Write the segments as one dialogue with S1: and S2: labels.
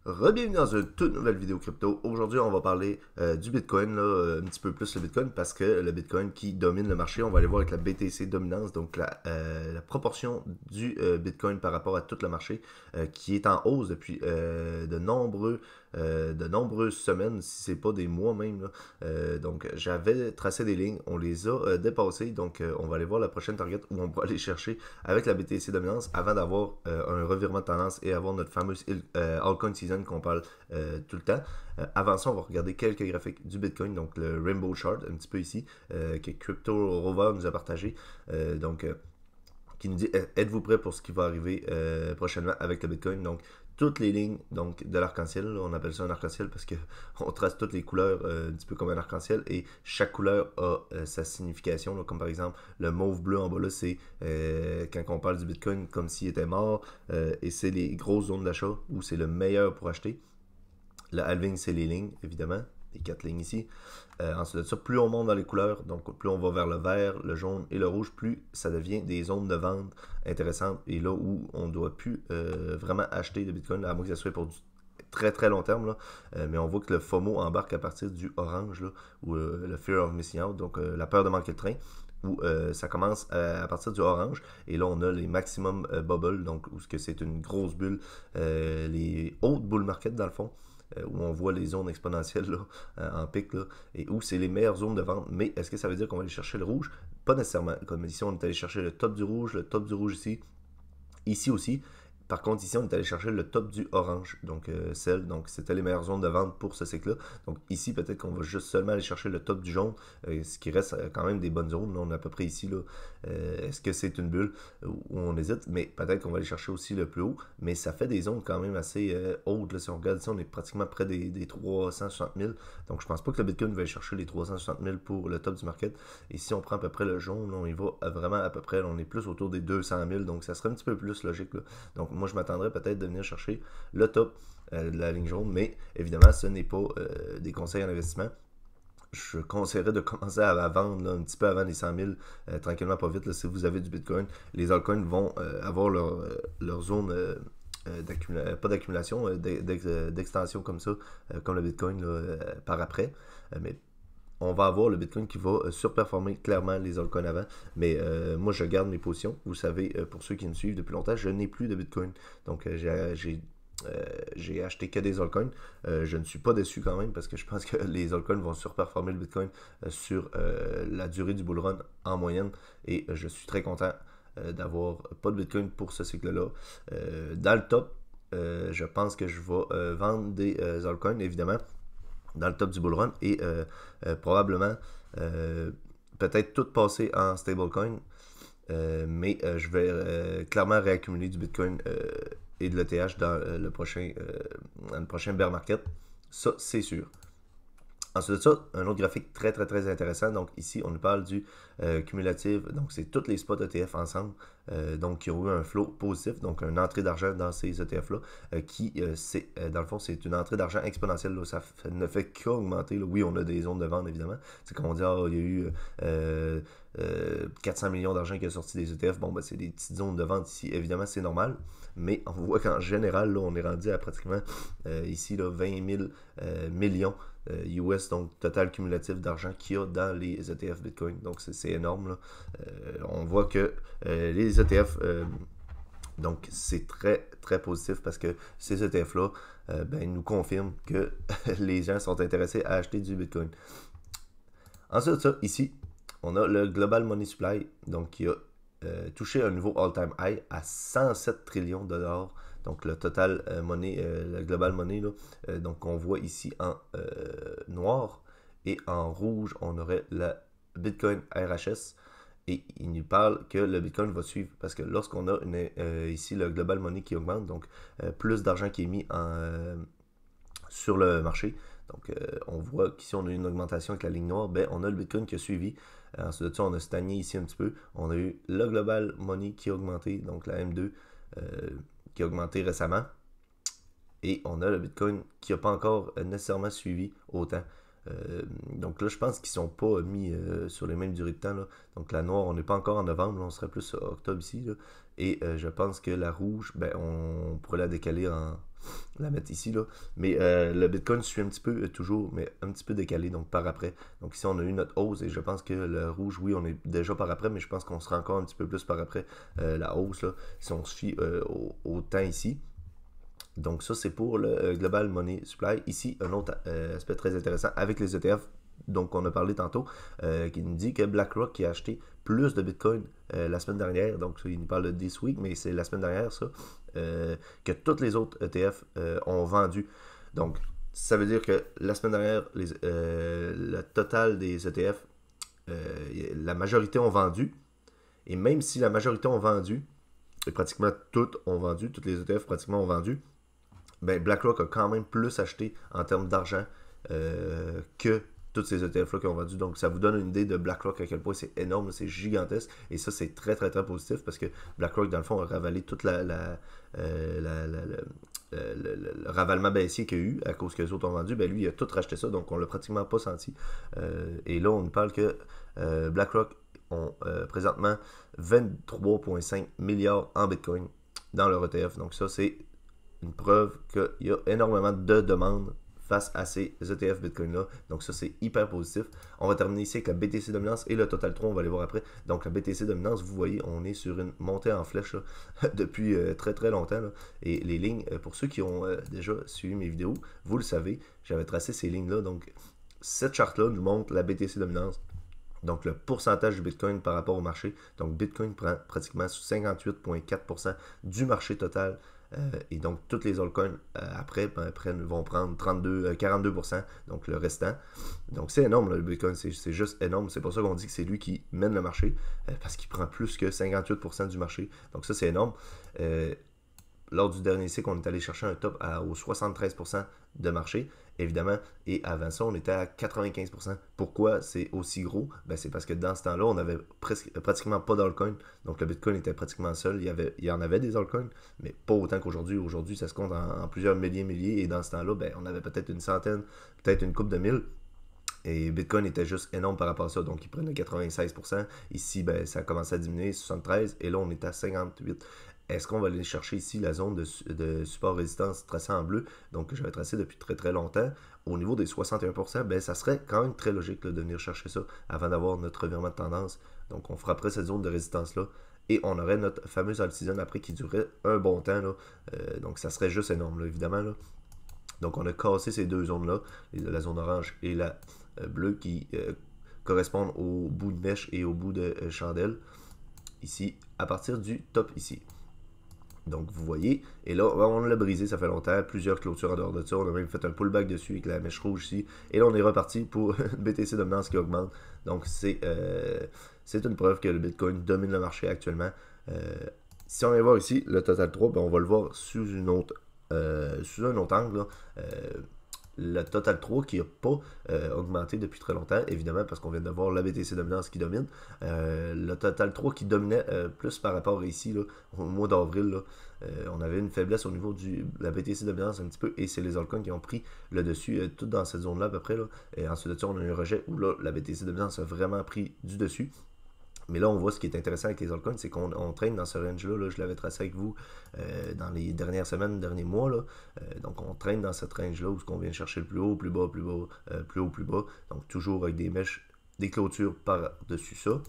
S1: Bienvenue dans une toute nouvelle vidéo crypto. Aujourd'hui, on va parler du Bitcoin, là, un petit peu plus le Bitcoin, parce que le Bitcoin qui domine le marché, on va aller voir avec la BTC dominance, donc la proportion du Bitcoin par rapport à tout le marché, qui est en hausse depuis de nombreuses semaines, si c'est pas des mois même. Là. Donc, j'avais tracé des lignes, on les a dépassées, donc on va aller voir la prochaine target où on va aller chercher avec la BTC dominance avant d'avoir un revirement de tendance et avoir notre fameuse altcoin season qu'on parle tout le temps. Avant ça, on va regarder quelques graphiques du Bitcoin, donc le Rainbow Chart, un petit peu ici, que Crypto Rover nous a partagé. Qui nous dit êtes-vous prêt pour ce qui va arriver prochainement avec le Bitcoin. Donc toutes les lignes donc de l'arc-en-ciel, on appelle ça un arc-en-ciel parce que on trace toutes les couleurs un petit peu comme un arc-en-ciel et chaque couleur a sa signification, là, comme par exemple le mauve bleu en bas là, c'est quand on parle du Bitcoin comme s'il était mort, et c'est les grosses zones d'achat où c'est le meilleur pour acheter. Le halving, c'est les lignes, évidemment, les quatre lignes ici. Ensuite de ça, plus on monte dans les couleurs, donc plus on va vers le vert, le jaune et le rouge, plus ça devient des zones de vente intéressantes et là où on ne doit plus vraiment acheter de Bitcoin, à moins que ça soit pour du très très long terme. Là. Mais on voit que le FOMO embarque à partir du orange, là, ou le Fear of Missing Out, donc la peur de manquer le train où ça commence à partir du orange et là on a les maximum bubbles, donc où c'est une grosse bulle, les hautes bull market dans le fond, où on voit les zones exponentielles là, en pic, là, et où c'est les meilleures zones de vente. Mais est-ce que ça veut dire qu'on va aller chercher le rouge? Pas nécessairement. Comme ici, on est allé chercher le top du rouge ici, ici aussi. Par contre, ici, on est allé chercher le top du orange, donc donc c'était les meilleures zones de vente pour ce cycle-là. Donc ici, peut-être qu'on va juste seulement aller chercher le top du jaune, ce qui reste quand même des bonnes zones. Là, on est à peu près ici. Là. Est-ce que c'est une bulle où on hésite? Mais peut-être qu'on va aller chercher aussi le plus haut. Mais ça fait des zones quand même assez hautes. Là. Si on regarde ici, on est pratiquement près des 360 000. Donc je pense pas que le Bitcoin va aller chercher les 360 000 pour le top du market. Et si on prend à peu près le jaune, là, on y va vraiment à peu près. Là, on est plus autour des 200 000. Donc ça serait un petit peu plus logique. Là. Donc moi, je m'attendrais peut-être de venir chercher le top de la ligne jaune, mais évidemment, ce n'est pas des conseils en investissement. Je conseillerais de commencer à vendre là, un petit peu avant les 100 000, tranquillement, pas vite, là, si vous avez du Bitcoin. Les altcoins vont avoir leur zone pas d'accumulation, d'extension comme ça, comme le Bitcoin là, par après. Mais on va avoir le Bitcoin qui va surperformer clairement les altcoins avant. Mais moi, je garde mes positions. Vous savez, pour ceux qui me suivent depuis longtemps, je n'ai plus de Bitcoin. Donc, j'ai acheté que des altcoins. Je ne suis pas déçu quand même parce que je pense que les altcoins vont surperformer le Bitcoin sur la durée du bull run en moyenne. Et je suis très content d'avoir pas de Bitcoin pour ce cycle-là. Dans le top, je pense que je vais vendre des altcoins, évidemment dans le top du bull run et probablement euh, peut-être tout passer en stablecoin, mais je vais clairement réaccumuler du Bitcoin et de l'ETH dans le prochain bear market. Ça, c'est sûr. Ensuite de ça, un autre graphique très très très intéressant. Donc ici, on nous parle du cumulatif. Donc c'est tous les spots ETF ensemble, donc qui ont eu un flow positif, donc une entrée d'argent dans ces ETF-là, dans le fond, c'est une entrée d'argent exponentielle. Là, ne fait qu'augmenter. Là. Oui, on a des zones de vente, évidemment. C'est comme on dit, il y a eu 400 millions d'argent qui est sorti des ETF. Bon, ben, c'est des petites zones de vente ici. Évidemment, c'est normal. Mais on voit qu'en général, là, on est rendu à pratiquement ici là, 20 000 millions US, donc total cumulatif d'argent qu'il y a dans les ETF Bitcoin. Donc c'est énorme. Là. On voit que les ETF, donc c'est très très positif parce que ces ETF-là nous confirment que les gens sont intéressés à acheter du Bitcoin. Ensuite de ça, ici, on a le Global Money Supply, donc qui a touché un nouveau all-time high à 107 trillions de dollars. Donc le total money, le global money, là, donc on voit ici en noir et en rouge, on aurait la Bitcoin RHS. Et il nous parle que le Bitcoin va suivre parce que lorsqu'on a ici le global money qui augmente, donc plus d'argent qui est mis sur le marché. Donc, on voit qu'ici, on a eu une augmentation avec la ligne noire. Ben, on a le Bitcoin qui a suivi. Ensuite de ça, on a stagné ici un petit peu. On a eu le Global Money qui a augmenté, donc la M2 qui a augmenté récemment. Et on a le Bitcoin qui n'a pas encore nécessairement suivi autant. Donc là, je pense qu'ils sont pas mis sur les mêmes durées de temps. Là. Donc la noire, on n'est pas encore en novembre, là, on serait plus octobre ici. Là. Et je pense que la rouge, ben, on pourrait la décaler la mettre ici. Là. Mais le Bitcoin suit un petit peu toujours, mais un petit peu décalé, donc par après. Donc ici, on a eu notre hausse et je pense que le rouge, oui, on est déjà par après, mais je pense qu'on sera encore un petit peu plus par après la hausse, là, si on se fie au temps ici. Donc ça, c'est pour le Global Money Supply. Ici, un autre aspect très intéressant avec les ETF, donc on a parlé tantôt, qui nous dit que BlackRock qui a acheté plus de Bitcoin la semaine dernière, donc il nous parle de this week, mais c'est la semaine dernière ça, que tous les autres ETF ont vendu. Donc ça veut dire que la semaine dernière, le total des ETF, la majorité ont vendu, et même si la majorité ont vendu, et pratiquement toutes ont vendu, toutes les ETF pratiquement ont vendu, ben BlackRock a quand même plus acheté en termes d'argent que tous ces ETF-là qui ont vendu. Donc, ça vous donne une idée de BlackRock à quel point c'est énorme, c'est gigantesque. Et ça, c'est très, très, très positif parce que BlackRock, dans le fond, a ravalé toute le ravalement baissier qu'il y a eu à cause que les autres ont vendu. Ben, lui, il a tout racheté ça, donc on l'a pratiquement pas senti. Et là, on nous parle que BlackRock ont présentement 23,5 milliards en Bitcoin dans leur ETF. Donc, ça, c'est une preuve qu'il y a énormément de demandes face à ces ETF Bitcoin-là. Donc ça, c'est hyper positif. On va terminer ici avec la BTC Dominance et le Total 3, on va aller voir après. Donc la BTC Dominance, vous voyez, on est sur une montée en flèche là, depuis très très longtemps. Là. Et les lignes, pour ceux qui ont déjà suivi mes vidéos, vous le savez, j'avais tracé ces lignes-là. Donc cette charte-là nous montre la BTC Dominance. Donc, le pourcentage du Bitcoin par rapport au marché. Donc, Bitcoin prend pratiquement 58,4% du marché total. Et donc, toutes les altcoins après vont prendre 42%, donc le restant. Donc, c'est énorme, là, le Bitcoin. C'est juste énorme. C'est pour ça qu'on dit que c'est lui qui mène le marché, parce qu'il prend plus que 58% du marché. Donc, ça, c'est énorme. Lors du dernier cycle, on est allé chercher un top aux 73% de marché, évidemment, et avant ça, on était à 95%. Pourquoi c'est aussi gros? Ben, c'est parce que dans ce temps-là, on avait pratiquement pas d'altcoin, donc le Bitcoin était pratiquement seul. Il y en avait des altcoins, mais pas autant qu'aujourd'hui. Aujourd'hui, ça se compte en plusieurs milliers, et dans ce temps-là, ben, on avait peut-être une centaine, peut-être une couple de mille. Et Bitcoin était juste énorme par rapport à ça, donc il prenait 96%. Ici, ben, ça a commencé à diminuer, 73%, et là, on est à 58%. Est-ce qu'on va aller chercher ici la zone de support résistance tracée en bleu? Donc, j'avais tracé depuis très très longtemps. Au niveau des 61%, ben, ça serait quand même très logique là, de venir chercher ça avant d'avoir notre revirement de tendance. Donc, on frapperait cette zone de résistance-là. Et on aurait notre fameuse alt-season après qui durerait un bon temps. Là. Donc, ça serait juste énorme, là, évidemment. Là. Donc, on a cassé ces deux zones-là, la zone orange et la bleue, qui correspondent au bout de mèche et au bout de chandelle. Ici, à partir du top ici. Donc, vous voyez, et là, on l'a brisé, ça fait longtemps, plusieurs clôtures en dehors de ça, on a même fait un pullback dessus avec la mèche rouge ici, et là, on est reparti pour une BTC dominance qui augmente, donc c'est une preuve que le Bitcoin domine le marché actuellement. Si on vient voir ici le Total 3, ben, on va le voir sous un autre angle, là. Le Total 3 qui n'a pas augmenté depuis très longtemps, évidemment, parce qu'on vient de voir la BTC dominance qui domine. Le Total 3 qui dominait plus par rapport à ici, là, au mois d'avril, on avait une faiblesse au niveau de la BTC dominance un petit peu, et c'est les altcoins qui ont pris le dessus, tout dans cette zone-là à peu près. Là. Et ensuite de ça, on a eu un rejet où là, la BTC dominance a vraiment pris du dessus. Mais là, on voit ce qui est intéressant avec les altcoins, c'est qu'on traîne dans ce range-là. Là, je l'avais tracé avec vous dans les dernières semaines, derniers mois. Là. Donc, on traîne dans cette range-là où on vient chercher le plus haut, plus bas, plus bas, plus haut, plus bas. Donc, toujours avec des mèches, des clôtures par-dessus ça.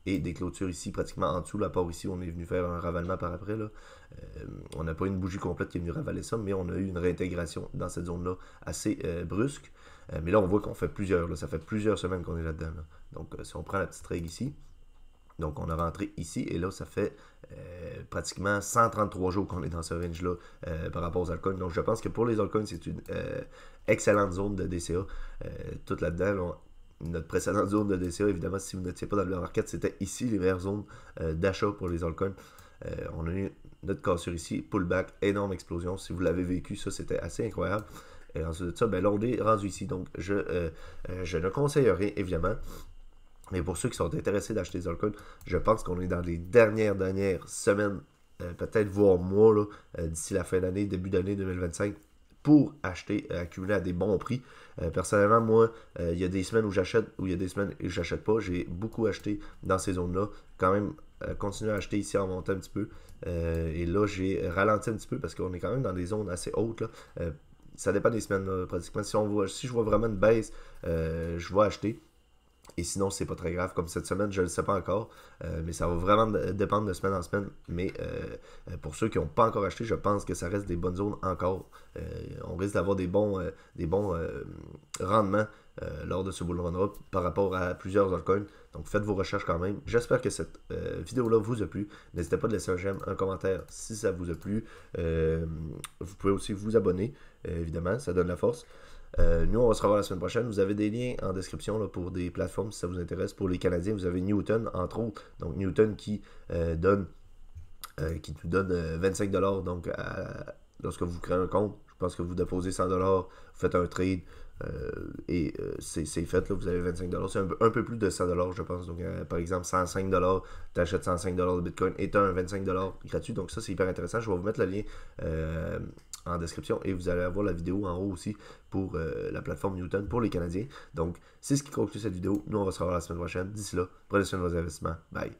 S1: Et des clôtures ici, pratiquement en dessous. La part ici, on est venu faire un ravalement par après. Là. On n'a pas une bougie complète qui est venue ravaler ça, mais on a eu une réintégration dans cette zone-là assez brusque. Mais là, on voit qu'on fait plusieurs. Là. Ça fait plusieurs semaines qu'on est là-dedans. Là. Donc, si on prend la petite règle ici, donc, on a rentré ici, et là, ça fait pratiquement 133 jours qu'on est dans ce range-là par rapport aux altcoins. Donc, je pense que pour les altcoins, c'est une excellente zone de DCA. Tout là-dedans, là, notre précédente zone de DCA, évidemment, si vous n'étiez pas dans le market, c'était ici les meilleures zones d'achat pour les altcoins. On a eu notre cassure ici, pullback, énorme explosion. Si vous l'avez vécu, ça, c'était assez incroyable. Et ensuite de ça, ben, là, on est rendu ici. Donc, je ne conseillerais, évidemment. Mais pour ceux qui sont intéressés d'acheter des altcoins, je pense qu'on est dans les dernières semaines, peut-être voire mois, d'ici la fin d'année, début d'année 2025, pour acheter, accumuler à des bons prix. Personnellement, moi, il y a des semaines où j'achète, ou il y a des semaines où j'achète pas. J'ai beaucoup acheté dans ces zones-là. Quand même, continuer à acheter ici en montant un petit peu. Et là, j'ai ralenti un petit peu parce qu'on est quand même dans des zones assez hautes. Là. Ça dépend des semaines, là, pratiquement. Si je vois vraiment une baisse, je vais acheter. Et sinon, c'est pas très grave. Comme cette semaine, je ne le sais pas encore. Mais ça va vraiment dépendre de semaine en semaine. Mais pour ceux qui n'ont pas encore acheté, je pense que ça reste des bonnes zones encore. On risque d'avoir des bons rendements lors de ce bull run-up par rapport à plusieurs altcoins. Donc faites vos recherches quand même. J'espère que cette vidéo-là vous a plu. N'hésitez pas à laisser un j'aime, un commentaire si ça vous a plu. Vous pouvez aussi vous abonner, évidemment, ça donne la force. Nous, on va se revoir la semaine prochaine. Vous avez des liens en description là, pour des plateformes si ça vous intéresse. Pour les Canadiens, vous avez Newton, entre autres. Donc, Newton qui nous donne 25$ donc, lorsque vous créez un compte. Je pense que vous déposez 100$, vous faites un trade et c'est fait. Là, vous avez 25$. C'est un peu plus de 100$, je pense. Donc, par exemple, 105$, tu achètes 105$ de Bitcoin et tu as un 25$ gratuit. Donc, ça, c'est hyper intéressant. Je vais vous mettre le lien en description et vous allez avoir la vidéo en haut aussi pour la plateforme Newton pour les Canadiens. Donc, c'est ce qui conclut cette vidéo. Nous, on va se revoir la semaine prochaine. D'ici là, prenez soin de vos investissements. Bye.